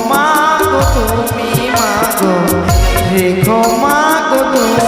মা গো তুমি মা গো রেখো মা গো তুমি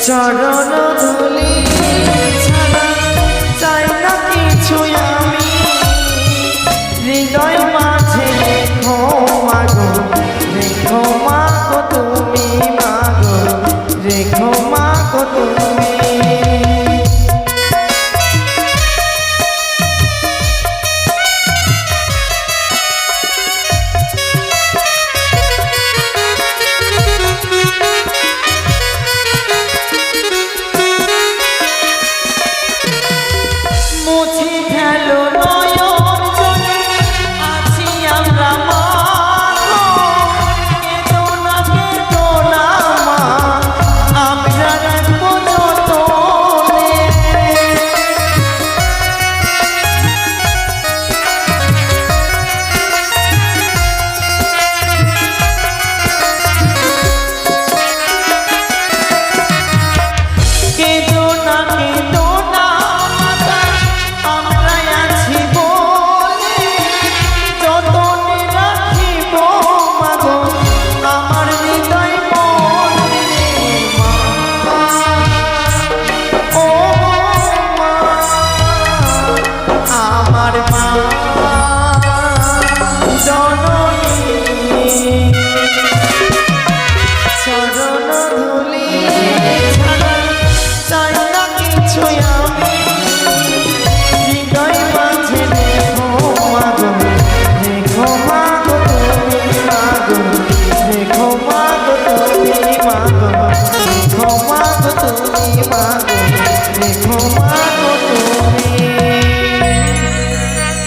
চরণ ধুলি ছাড়া চাই না কিছু আমি হৃদয় মাঝে রেখো মাগো রেখো মাগো তুমি মাগো রেখো মাগো তুমি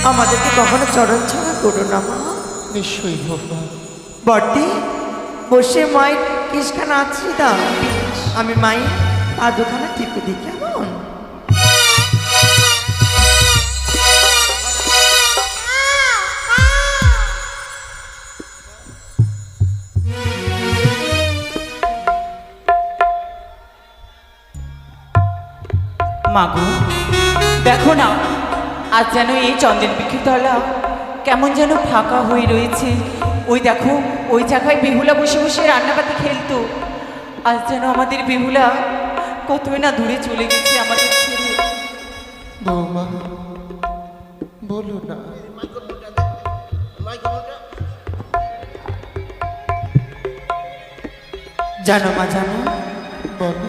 আমাদেরকে কখনো চরণ ছাড়া করো না মা নিশ্চয়ই বাবা বটি বসে মায়ের কিসখানা আছি দা আমি মায়ের পা দুখানা টিপে দিই কেমন মাগো দেখো না আজ যেন এই চন্দ্রের বিক্ষিতলা কেমন যেন ফাঁকা হয়ে রয়েছে ওই দেখো ওই জায়গায় বেহুলা বসে বসে রান্নাবাতি খেলতো আজ যেন আমাদের বেহুলা কতই না দূরে চলে গেছে আমাদের ছেড়ে বৌমা বলো না জানো মা জানো বলো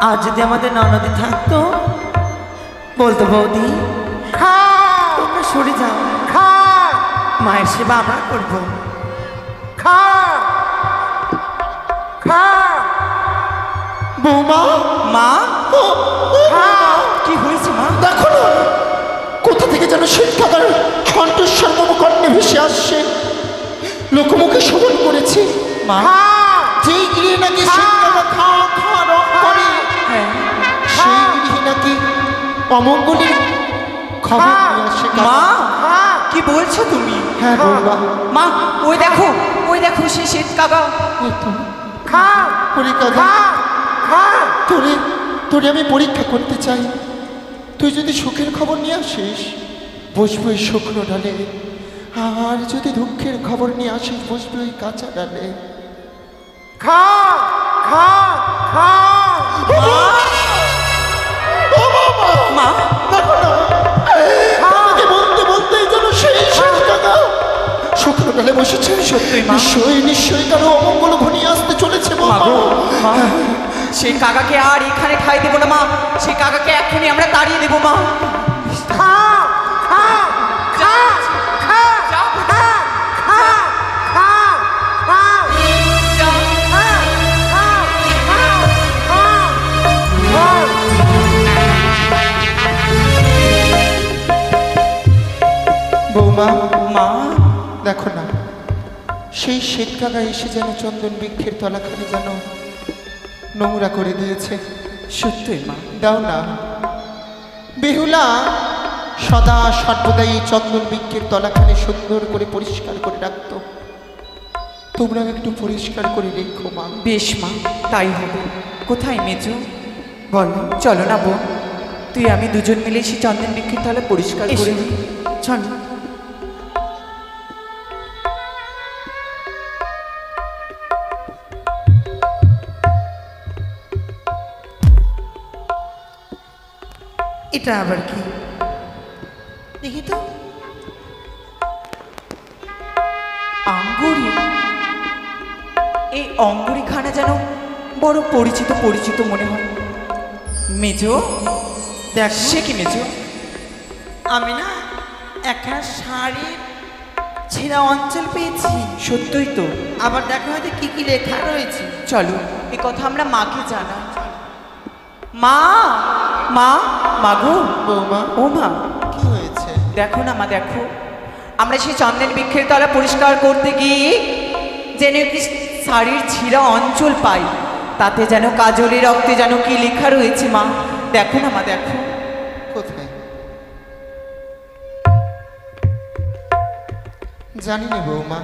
আজ যদি আমাদের ননদী থাকতো বলতো বৌদি তোমরা সরে যাও মায়ের সেবা আমরা করবো বৌমা মা কি হয়েছে মা দেখো না কোথা থেকে যেন শিক্ষাদার কণ্ঠস্বর মম কর্ণে ভেসে আসছে লোকমুখে শ্রবণ করেছি মা যেই গৃহে নাকি শিক্ষা খা খা রং করে সেই গৃহে নাকি অমঙ্গলের খবর নিয়ে আসে মা কি বলছো তুমি হ্যাঁ বৌমা মা ওই দেখো সে শীত কাকা তোরে তোরে আমি পরীক্ষা করতে চাই তুই যদি সুখের খবর নিয়ে আসিস বসবো এই শুকনো ডালে আর যদি দুঃখের খবর নিয়ে আসিস বসবে ওই কাঁচা ডালে। খা খা খা মা দেখো না, আমাকে বলতে বলতেই যেন সেই শেষ কাকা শুকনো ডালে বসেছে। সত্যি মা? নিশ্চয়ই নিশ্চয়ই কারো অমঙ্গল ঘনিয়ে আসতে চলেছে মা বৌমা। গো, মা সেই কাকাকে আর এখানে ঠাই দেবো না মা, সেই কাকাকে এখনই আমরা তাড়িয়ে দেবো মা। খা খা খা খা যা, খা খা খা খা যা। বৌমা মা দেখো না, সেই শেখ কাকা এসে যেন চন্দন বৃক্ষের তলাখানি যেন নোংরা করে দিয়েছে। সত্যই মা। দাও না বেহুলা, সদা সর্বদাই এই চন্দন বৃক্ষের তলাখানি সুন্দর করে পরিষ্কার করে রাখতো। তোমরা একটু পরিষ্কার করে রেখো মা। বেশ মা, তাই হবে। কোথায় মেজো? বলো। চলো না বোন, তুই আমি দুজন মিলে সেই চন্দন বৃক্ষের তলা পরিষ্কার করে এসো। দিই। চল। এটা আবার কি দেখি তো। আঙ্গুরি, এই অঙ্গুরিখানা যেন বড় পরিচিত পরিচিত মনে হয়। মেজো দেখ সে কি মেজো? আমি না একটা শাড়ির ছেঁড়া অঞ্চল পেয়েছি। সত্যই তো। আবার দেখা হয়তো কি কি লেখা রয়েছে। চলো এ কথা আমরা মাকে জানা। মা মা মাগো, বৌমা ও মা কি হয়েছে? দেখো না মা, দেখো আমরা সেই চন্দন বৃক্ষের তলা পরিষ্কার করতে গিয়ে যেন একটি শাড়ির ছিঁড়া অঞ্চল পাই, তাতে যেন কাজলে রক্তে যেন কি লেখা রয়েছে মা। দেখো না মা, দেখো। কোথায় জানি না বৌমা।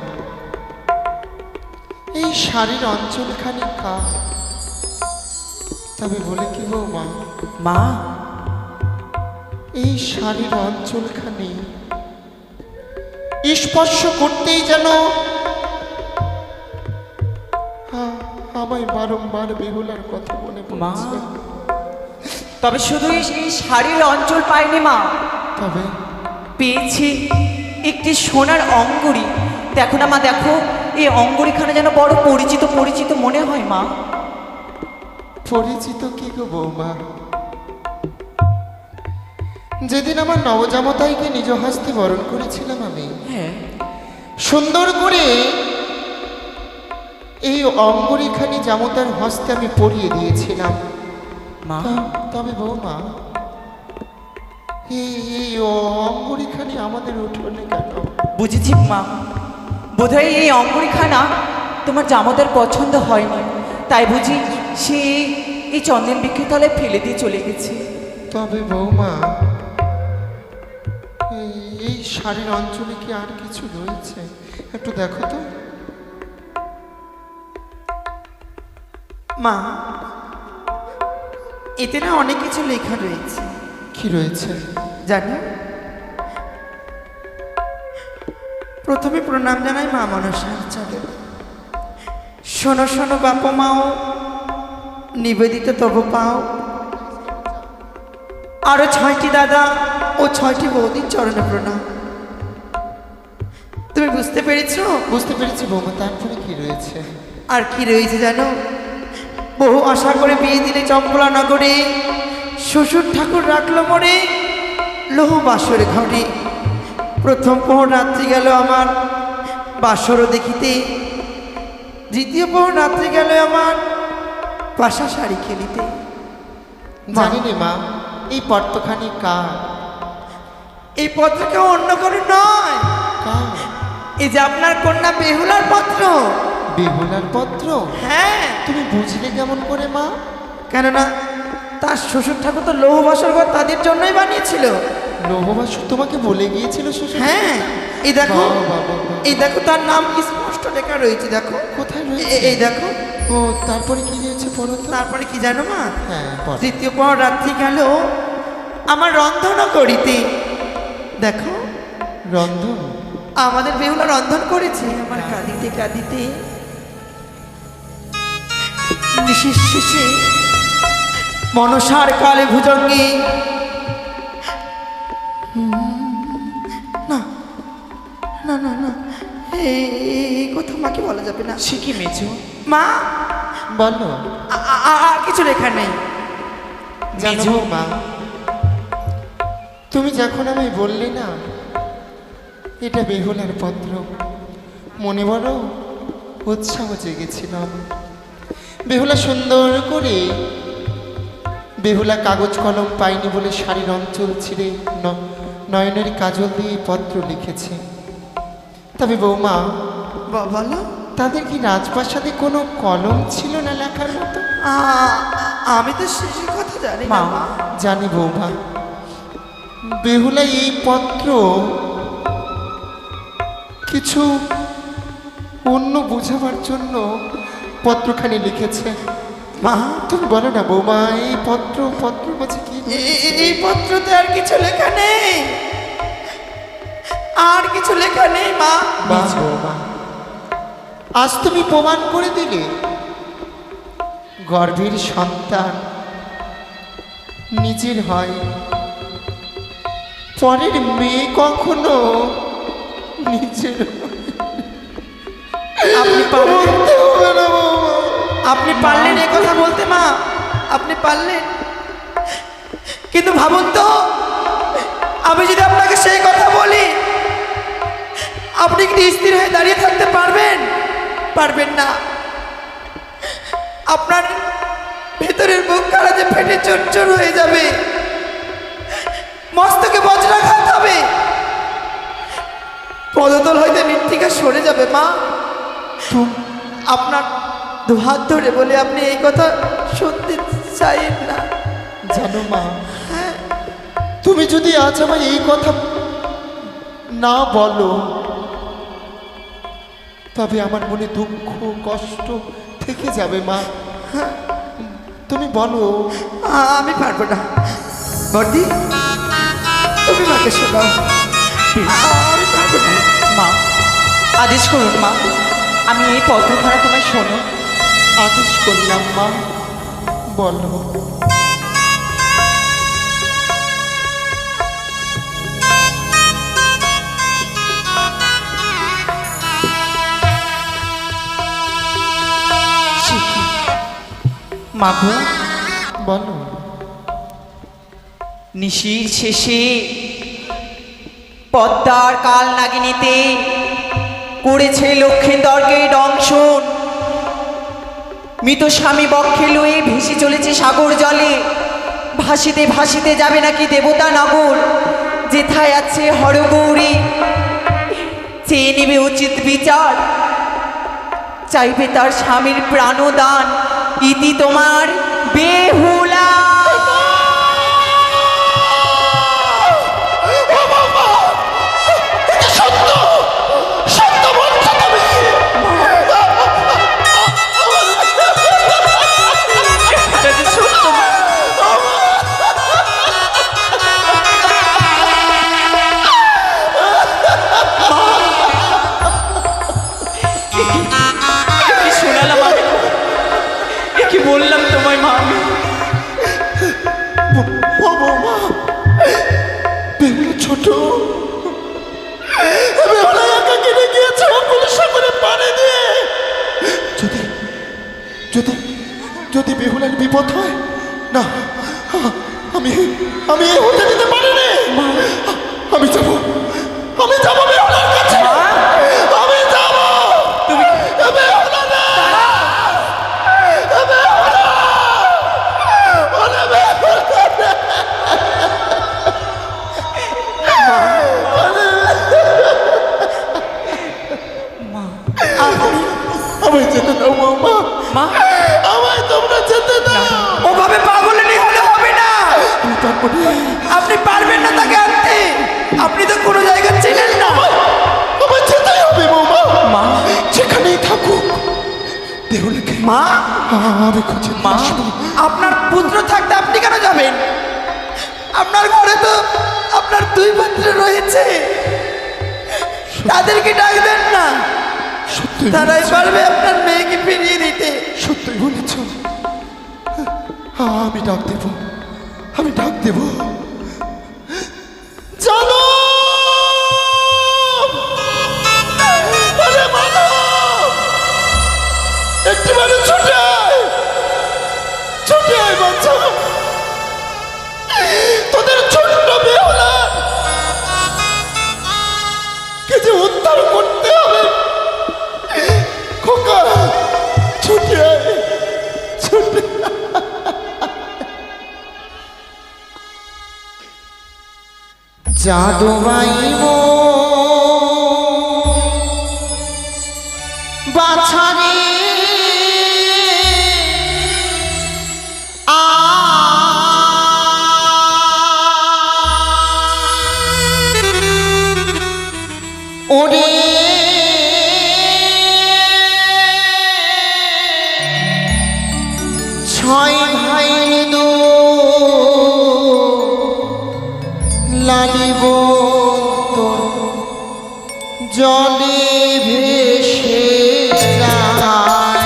এই শাড়ির অঞ্চলখানি কা, তবে বলে কি বৌমা, মা এই শাড়ির অঞ্চলখানি স্পর্শ করতেই যেন আমায় বারংবার বেহুলার কথা মনে মা পড়ছে। তবে শুধু এই শাড়ির অঞ্চল পাইনি মা, তবে পেয়েছি একটি সোনার অঙ্গুরি। দেখো না মা, দেখো এই অঙ্গুরিখানা যেন বড় পরিচিত পরিচিত মনে হয় মা। পরিচিত কি গো বৌমা? যেদিন আমার নবজামতাইকে নিজ হস্তে বরণ করেছিলাম আমি, হ্যাঁ সুন্দর করে এই অঙ্গুরিখানি জামতার হস্তে আমি পরিয়ে দিয়েছিলাম। মা তবে বৌমা, এই অঙ্গুরিখানি আমাদের উঠোনে কেন? বুঝেছি মা, বোধহয় এই অঙ্গুরিখানা তোমার জামাতার পছন্দ হয়নি, তাই বুঝি সে এই চন্দন বৃক্ষের তলায় ফেলে দিয়ে চলে গেছে। তবে বৌমা, এই শাড়ির অঞ্চলে কি আর কিছু রয়েছে? একটু দেখো তো। মা, এতে না অনেক কিছু লেখা রয়েছে। কি রয়েছে জানো, প্রথমে প্রণাম জানাই মা মনসার চলে। শোনো শোনো বাপ মাও, নিবেদিত তব পাও। আরো 6টি দাদা ও 6টি বৌদির চরণে প্রণাম। তুমি বুঝতে পেরেছো? বুঝতে পেরেছি বৌমা, তারপরে কি রয়েছে? আর কি রয়েছে জানো? বহু আশা করে বিয়ে দিলে চম্পলা নগরে, শ্বশুর ঠাকুর রাখলো মোরে লৌহ বাসর ঘরে। প্রথম প্রহর রাত্রি গেল আমার বাসরও দেখিতে, দ্বিতীয় প্রহর রাত্রি গেল আমার পাশা শাড়ি খেলিতে। জানি নে মা, এই পত্রখানি কার? এই পত্র কেউ অন্য করে নয়, কার? এই যে আপনার কন্যা বেহুলার পত্র। বেহুলার পত্র? হ্যাঁ, তুমি বুঝলে কেমন করে মা? কেননা তার শ্বশুর ঠাকুর তো লৌহ বাসর ঘর তাদের জন্যই বানিয়েছিল। লৌহবাসু তোমাকে বলে গিয়েছিল শ্বশুর? হ্যাঁ, এই দেখো, বাহ, বাহ, বাহ, বাহ। এই দেখো তার নাম স্পষ্ট লেখা রয়েছে। দেখো কোথায় রয়েছে? এই দেখো। ও, তারপরে কি রয়েছে পড়ো তো। তারপরে কি জানো মা? হ্যাঁ পড়ো। তৃতীয় পর রাত্রি গেল আমার রন্ধন করিতে। দেখো রন্ধন? আমাদের বেহুলা রন্ধন করেছে আমার কাঁদিতে কাঁদিতে নিশির শেষে মনসার কালে ভুজঙ্গে না না না না এই কথা মাকে বলা যাবে না। সে কি মেজো? মা বলো। আর কিছু লেখা নেই। জানো মা, তুমি যখন আমি বললে না এটা বেহুলার পত্র, মনে বড় উৎসাহ জেগেছিল আমার। বেহুলা সুন্দর করে, বেহুলা কাগজ কলম পাইনি বলে শাড়ির অঞ্চল ছিঁড়ে নয়নের কাজল দিয়ে পত্র লিখেছে। তবে বৌমা বলো, তাদের কি রাজপ্রাসাদে কোনো কলম ছিল না লেখার মতো? আমি তো সে কথা জানি না মা। জানি বৌমা, বেহুলা এই পত্র কিছু অন্য বোঝাবার জন্য পত্রখানি লিখেছে। মা তুমি বলো না বৌমা, এই পত্র বলছে কি? এই পত্রতে আর কিছু লেখা নেই, আর কিছু লেখা নেই মা। বৌমা, আজ তুমি প্রমাণ করে দিলে গর্ভের সন্তান নিজের হয়, পরের মেয়ে কখনো নিজের আপনি আপনি পারলেন এই কথা বলতে মা, আপনি পারলেন। কিন্তু ভাবুন তো, আমি যদি আপনাকে সেই কথা বলি, আপনি কি স্থির হয়ে দাঁড়িয়ে থাকতে পারবেন? পারবেন না। আপনার ভেতরের বুক কারাজে ফেটে চুরচুর হয়ে যাবে, মস্তকে বজ্রাঘাত হবে, পদতল হইতে মৃত্তিকা সরে যাবে মা। আপনার দুহাত ধরে বলে আপনি এই কথা শুনতে চাইেন না। জানো মা, তুমি যদি আজ আমায় এই কথা না বলো, তবে আমার মনে দুঃখ কষ্ট থেকে যাবে মা। তুমি বলো। আমি পারবো না বর্দি, তুমি মাকে শোনাও। আমি পারবো না মা, আদেশ করুন মা, আমি এই পত্রখানা তোমায় শোনো। আদেশ করলাম মা, বলো। মাগো, বলো। নিশির শেষে পদ্মার কাল নাগিনীতে করেছে লক্ষ্মীন্দরকে দংশন। মৃত স্বামী বক্ষে লয়ে ভেসে চলেছে সাগর জলে, ভাসিতে ভাসিতে যাবে নাকি দেবতা নগর। যেথায় আছে হরগৌরী, চেয়ে নেবে উচিত বিচার, চাইবে তার স্বামীর প্রাণদান। ইতি তোমার বেহুলা। কি বললাম তোমায় মা? আমি বেহুলা ছোট, বেহুলা একা কেটে গিয়েছে অকুলের সাগরে পানি দিয়ে। যদি যদি যদি বেহুলার বিপদ হয় না, আমি আমি হতে দিতে পারি না। আমি যাব বেহুলার কাছে, আমি যাব। তুমি বেহুলা না, আমায় যেতে দাও বৌমা, মা, আমায় তোমরা যেতে দাও। ওভাবে পাগলেরই হলে হবে না। আপনি পারবেন না তাকে আনতে, আপনি তো কোনো জায়গা ছিলেন না। আমার যেতেই হবে বৌমা, মা, যেখানেই থাকুক বেহুলাকে মা, আমি খুঁজে মা, আপনার পুত্র থাকতে আপনি কেন যাবেন? আপনার ঘরে তো আপনার দুই পুত্র রয়েছে। তাদেরকে ডাক দেন না, সত্যি তারাই পারবে আপনার মেয়েকে ফিরিয়ে দিতে। সত্যই বলেছ। আমি ডাক দেব, আমি ডাক দেব। জানো একটিবারে ছুটে আয়, ছুটে আয় বাচ্চা। তোদের ছোট্ট বেহুলা কে যে উদ্ধার করতে হবে। খোকা ছুটে আয়, ছুটে জাদু মাইমো বাছারে ওরে ছয় ভাই দো লালিব তোর জলে ভেসে যায়।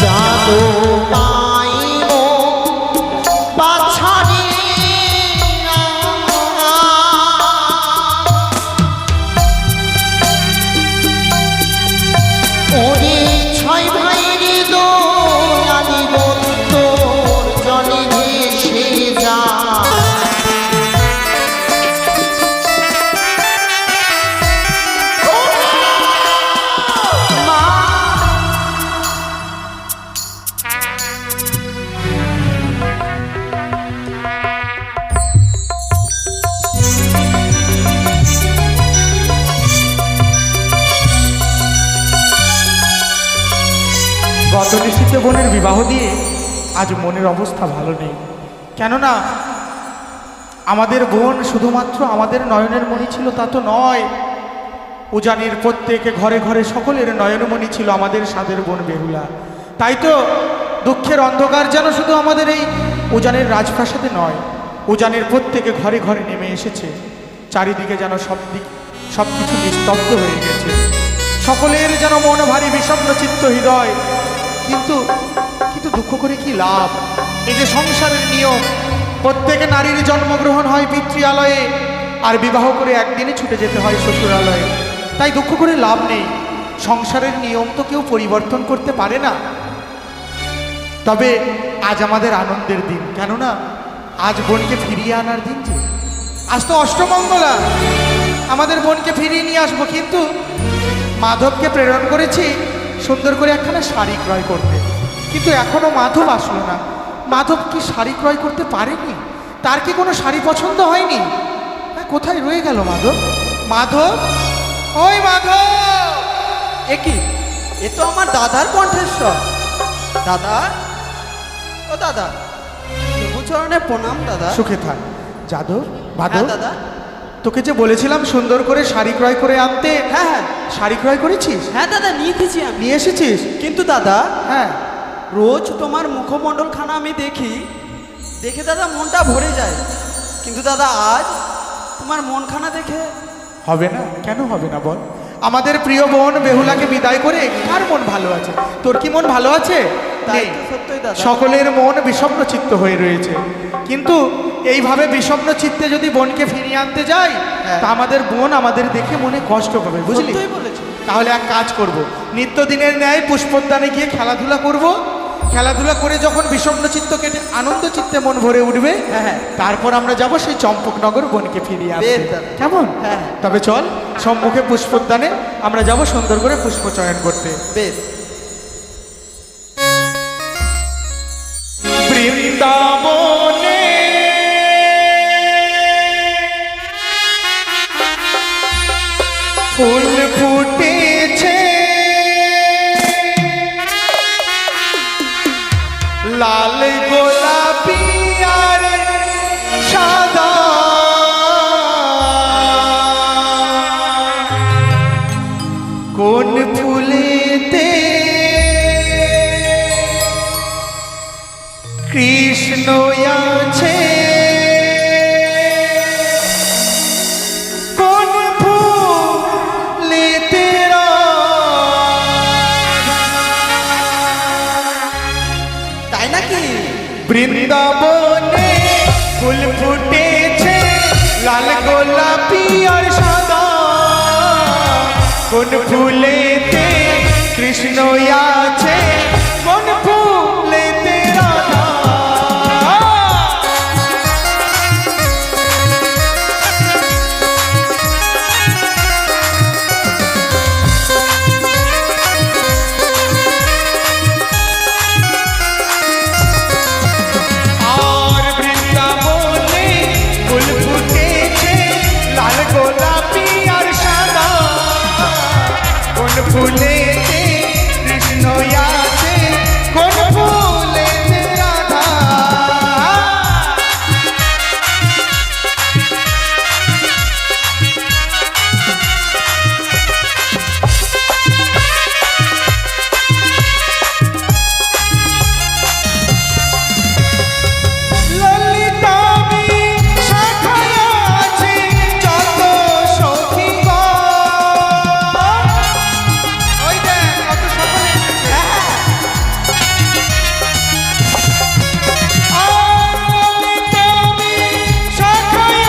জাদু পাইব বাছারে ওরে ছয় ভাইয়ের দোলালি তোর জলে ভেসে যায়। গত নিশ্চিত বোনের বিবাহ দিয়ে আজ মনের অবস্থা ভালো নেই। কেননা আমাদের বোন শুধুমাত্র আমাদের নয়নের মণি ছিল তা তো নয়, উজানির প্রত্যেকে ঘরে ঘরে সকলের নয়নমণি ছিল আমাদের সাদের বোন বেহুলা। তাই তো দুঃখের অন্ধকার যেন শুধু আমাদের এই উজানের রাজপ্রাসাদে নয়, উজানের প্রত্যেকে ঘরে ঘরে নেমে এসেছে। চারিদিকে যেন সব কিছু নিস্তব্ধ হয়ে গেছে, সকলের যেন মন ভারী বিষণ্ণ চিত্ত হৃদয়। কিন্তু কিন্তু দুঃখ করে কি লাভ? এই যে সংসারের নিয়ম, প্রত্যেকে নারীর জন্মগ্রহণ হয় পিতৃালয়ে, আর বিবাহ করে একদিনে ছুটে যেতে হয় শ্বশুরালয়ে। তাই দুঃখ করে লাভ নেই, সংসারের নিয়ম তো কেউ পরিবর্তন করতে পারে না। তবে আজ আমাদের আনন্দের দিন, কেননা আজ বোনকে ফিরিয়ে আনার দিন। যে আজ তো অষ্টমঙ্গলা, আমাদের বোনকে ফিরিয়ে নিয়ে আসবো। কিন্তু মাধবকে প্রেরণ করেছি সুন্দর করে একখানা শাড়ি ক্রয় করতে, কিন্তু এখনো মাধব আসলো না। মাধব কি শাড়ি ক্রয় করতে পারেনি? তার কি কোনো শাড়ি পছন্দ হয়নি? হ্যাঁ, কোথায় রয়ে গেল মাধব? মাধব, ওই মাধব! এ কি? এ তো আমার দাদার কণ্ঠেশ্বর। দাদা, ও দাদা, চরণে প্রণাম দাদা। সুখে থাক। যাদব, হ্যাঁ মাধব, দাদা। তোকে যে বলেছিলাম সুন্দর করে শাড়ি ক্রয় করে আনতে, হ্যাঁ হ্যাঁ শাড়ি ক্রয় করেছিস? হ্যাঁ দাদা, নিয়ে এসেছি আমি। নিয়ে এসেছিস? কিন্তু দাদা, হ্যাঁ। রোজ তোমার মুখমণ্ডলখানা আমি দেখি, দেখে দাদা মনটা ভরে যায়। কিন্তু দাদা আজ তোমার মনখানা দেখে হবে না? কেন হবে না বল? আমাদের প্রিয় বোন বেহুলাকে বিদায় করে কার মন ভালো আছে? তোর কি মন ভালো আছে? তাই নেই। তো সত্যই দাদা। সকলের মন বিষণ্ণ চিত্ত হয়ে রয়েছে। কিন্তু এইভাবে বিষণ্ণ চিত্তে যদি বোনকে ফিরিয়ে আনতে যাই, হ্যাঁ। তা আমাদের বোন আমাদের দেখে মনে কষ্ট পাবে, বুঝলি? সত্যই বলেছো। তাহলে এক কাজ করব, নিত্যদিনের ন্যায় পুষ্পোদ্যানে গিয়ে খেলাধুলা করব। খেলাধুলা করে যখন বিষণ্ণ চিত্ত কেটে আনন্দ চিত্তে মন ভরে উঠবে, হ্যাঁ। তারপর আমরা যাব সেই চম্পকনগর বোনকে ফিরিয়ে আনতে। বেশ দাদা। কেমন? হ্যাঁ। তবে চল, সম্মুখে পুষ্পোদ্যানে আমরা যাব সুন্দর করে পুষ্প চয়ন করতে। বেশ। বৃন্দাবনে ফুল ফুটেছে, লাল গোলাপি আর সাদা, ফুটেছে লাল গোলাপি আর সাদা, কোন ফুলেতে কৃষ্ণ আছে, কোন ফুলেতে রাধা। আর বৃন্দাবনে ফুল ফুটেছে লাল গোলাপি আর সাদা, কোন ফুলেতে কৃষ্ণ আছে, কোন ফুলেতে রাধা। ললিতামি শাখায় আছে যত সখীগণ। ওই দেখ কত সকলে এসেছে। ললিতামি শাখায়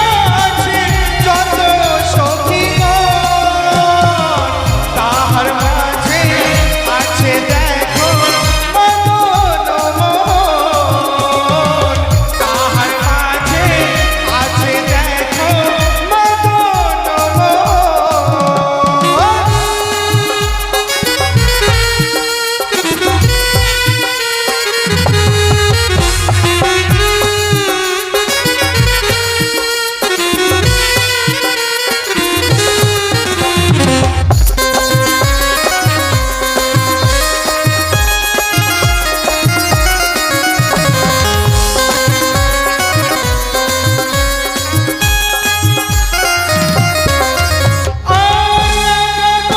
আছে যত সখীগণ, তাহার মাঝে আছে দেখো মদন মোহন, তাহার মাঝে আছে দেখো মদন মোহন।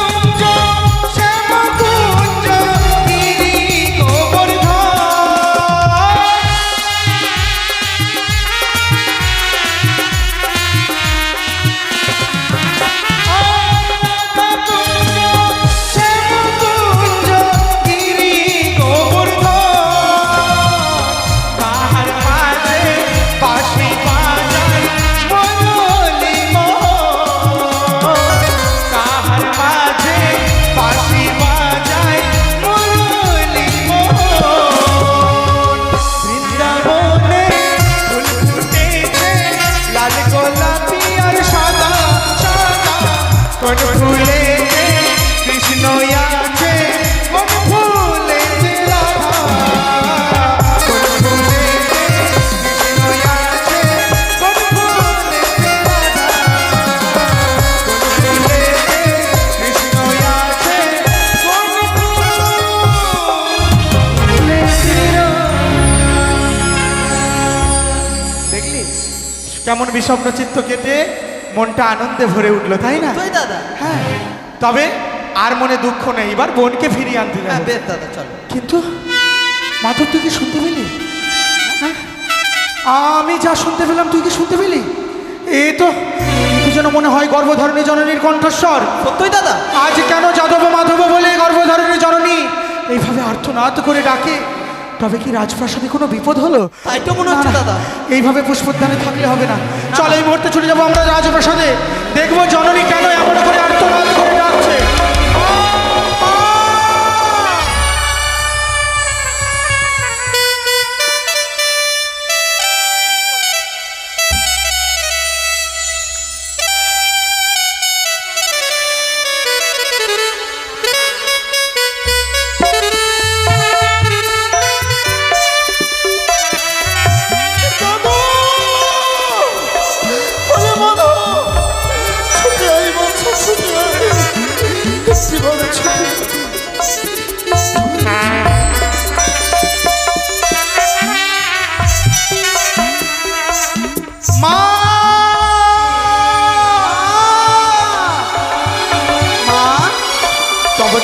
কুঞ্জ শ্যামকুঞ্জ গিরি গোবর্ধন, তাহার মাঝে বাঁশি বাজায় ময়ূরী মোহন, তাহার মাঝে বাঁশি বাজায় ময়ূরী মোহন। বৃন্দাবনে ফুল ফুটেছে লাল গোলাপি আর সাদা সাদা, কোন ফুলেতে কৃষ্ণ আছে, কোন ফুলেতে রাধা, কোন ফুলেতে কৃষ্ণ আছে, কোন ফুলেতে রাধা, কোন ফুলেতে কৃষ্ণ আছে, কোন ফুলেতে দেখলি কেমন বিষণ্ণ চিত্ত কেটে মনটা আনন্দে ভরে উঠলো, তাই না? তুই দাদা। হ্যাঁ, তবে আর মনে দুঃখ নেই, এবার বোনকে ফিরিয়ে আনতে হ্যাঁ যাবো। বেশ দাদা চলো। কিন্তু মাধব তুই কি শুনতে পেলি? হ্যাঁ? আমি যা শুনতে পেলাম তুই কি শুনতে পেলি? এ তো যেন মনে হয় গর্ভধারিণী জননীর কণ্ঠস্বর। সত্যই দাদা? আজ কেন যাদব মাধব বলে গর্ভধারিণী জননী এইভাবে আর্তনাদ করে ডাকে? তবে কি রাজপ্রাসাদে কোনো বিপদ হলো? তাই তো মনে হচ্ছে না, না, দাদা। এইভাবে পুষ্পোদ্যানে থাকলে হবে না। চল এই মুহূর্তে চলে যাবো আমরা রাজপ্রাসাদে, দেখবো জননী কেন এমন করে আর্তনাদ করে ডাকছে।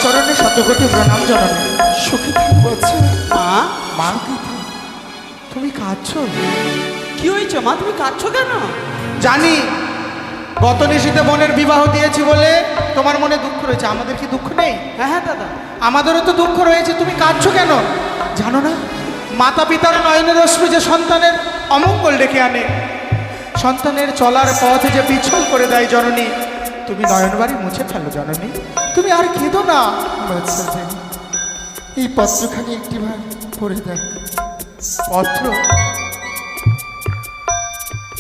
চরণে শতকোটি প্রণাম জননী। সুখী থাকবো। মা মা তুমি কাঁদছো? কি হয়েছে মা, তুমি কাঁদছো কেন? জানি গত নিশীতে বোনের বিবাহ দিয়েছি বলে তোমার মনে দুঃখ রয়েছে, আমাদের কি দুঃখ নেই? হ্যাঁ হ্যাঁ দাদা, আমাদেরও তো দুঃখ রয়েছে, তুমি কাঁদছো কেন? জানো না মাতা পিতার নয়নের অশ্রু যে সন্তানের অমঙ্গল ডেকে আনে, সন্তানের চলার পথ যে পিছল করে দেয় জননী, তুমি নয়নবাড়ি মুছে ফেলো জননী, তুমি আর কেঁদো না। বাচ্চা রে, এই পত্রখানি একটিবার পড়ে দেখ। পত্র?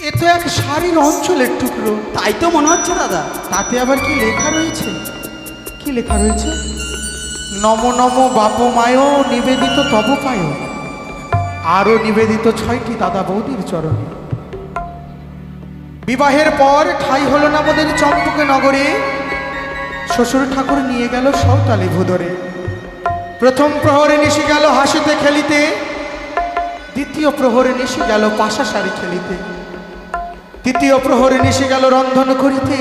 এ তো এক শাড়ির অঞ্চলের টুকরো। তাই তো মনে হচ্ছে দাদা। তাতে আবার কি লেখা রয়েছে? কি লেখা রয়েছে? নম নম বাপ মায় নিবেদিত তব পায়, আরও নিবেদিত 6টি দাদা বৌদির চরণে। বিবাহের পর ঠাই হলো না আমাদের চম্পকে নগরে, শ্বশুর ঠাকুর নিয়ে গেল সাঁওতালি ভুদরে। প্রথম প্রহরে নিশি গেল হাসিতে খেলিতে, দ্বিতীয় প্রহরে নিশি গেল পাশা শাড়ি খেলিতে, তৃতীয় প্রহরে নিশি গেল রন্ধন করিতে,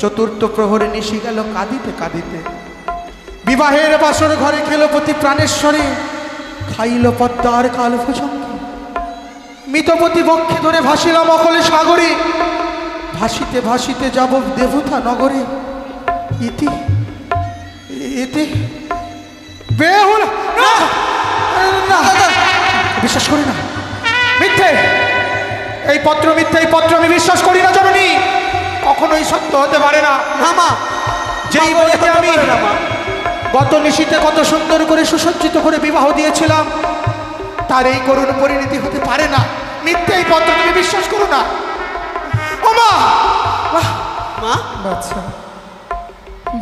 চতুর্থ প্রহরে নিশি গেল কাঁদিতে কাঁদিতে। বিবাহের বাসর ঘরে খেলো পতি প্রাণেশ্বরে, খাইল পদ্মার কাল ভুজঙ্গে। মিতপতি বক্ষে ধরে ভাসিলাম অকলে সাগরে, ভাসিতে ভাসিতে যাব দেবতা নগরে। ইতি ইতি বেহুলা। না, না, বিশ্বাস করি না, মিথ্যে, এই পত্র মিথ্যে, এই পত্র আমি বিশ্বাস করি না জননী, কখনোই সত্য হতে পারে না। মা, যেই বইতে আমি গত নিশীতে কত সুন্দর করে সুসজ্জিত করে বিবাহ দিয়েছিলাম, তার এই করুণ পরিণতি হতে পারে না। মিথ্যে, এই পত্র তুমি বিশ্বাস করো না। ও মা, মা, বাচ্চা,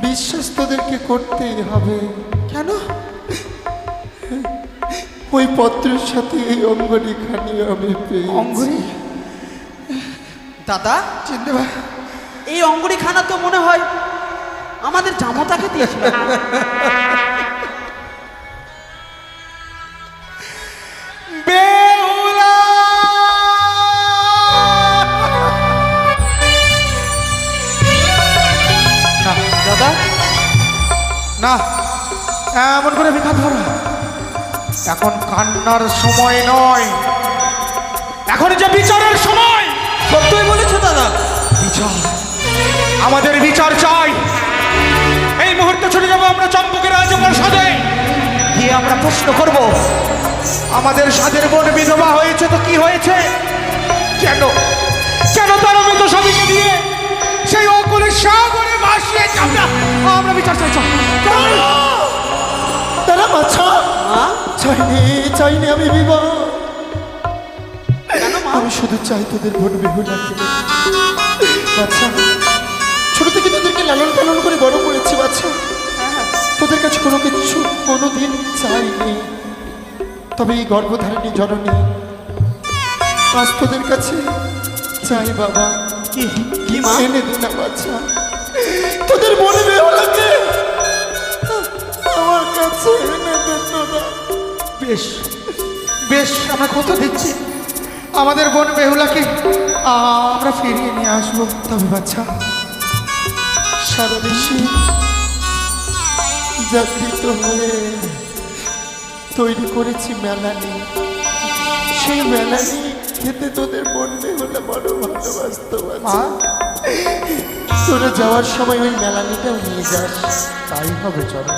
বিশ্বাস তোদেরকে করতেই হবে। কেন? ওই পত্রের সাথে এই অঙ্গরেখানি আমি পেয়েছি। অঙ্গুরি? দাদা চিনতে পার? এই অঙ্গুরি খানা তো মনে হয় আমাদের জামতাকে দিয়েছিল। বেহুলা! না দাদা, না, এমন করে ভিক্ষা ধরো। এখন কান্নার সময় নয়, এখন যে বিচারের সময়। সত্যই বলেছো দাদা। বিচার, আমাদের বিচার চাই। এই মুহূর্তে ছুটে যাবো আমরা চম্পকের রাজপ্রাসাদে, গিয়ে আমরা প্রশ্ন করব, আমাদের সাদের বোন বিধবা হয়েছে তো কি হয়েছে, কেন কেন তার মৃত স্বামীকে দিয়ে সেই অকুলের সাগরে ভাসিয়েছে। আমরা বিচার চাই। তারা বাচ্চা, মা, চাইনি চাইনি আমি বিবাহ, কেন মা? আমি শুধু চাই তোদের বোন বেহুলাকে। বাচ্চা, ছোট থেকে তোদেরকে লালন পালন করে বড় করেছি বাচ্চা, তোদের কাছে কোনো কিছু কোনোদিন চাইনি। তবে এই গর্ভধারিণী জননী আজ তোদের কাছে চাই বাবা, কি মা? এনে দে না বাচ্চা, তোদের বোন বেহুলাকে আমার কাছে এনে দে তোরা। বেশ বেশ, আমরা কত দিচ্ছি, আমাদের বোন বেহুলাকে আমরা ফিরিয়ে নিয়ে আসবো। তবে বাচ্চা, সারা দেশে জাগৃত হয়ে তৈরি করেছি মেলানি, সেই মেলানি খেতে তোদের মন বেহুলা বড় ভালোবাসত। মা, তোরা যাওয়ার সময় ওই মেলানিটাও নিয়ে যাস। তাই হবে চলো।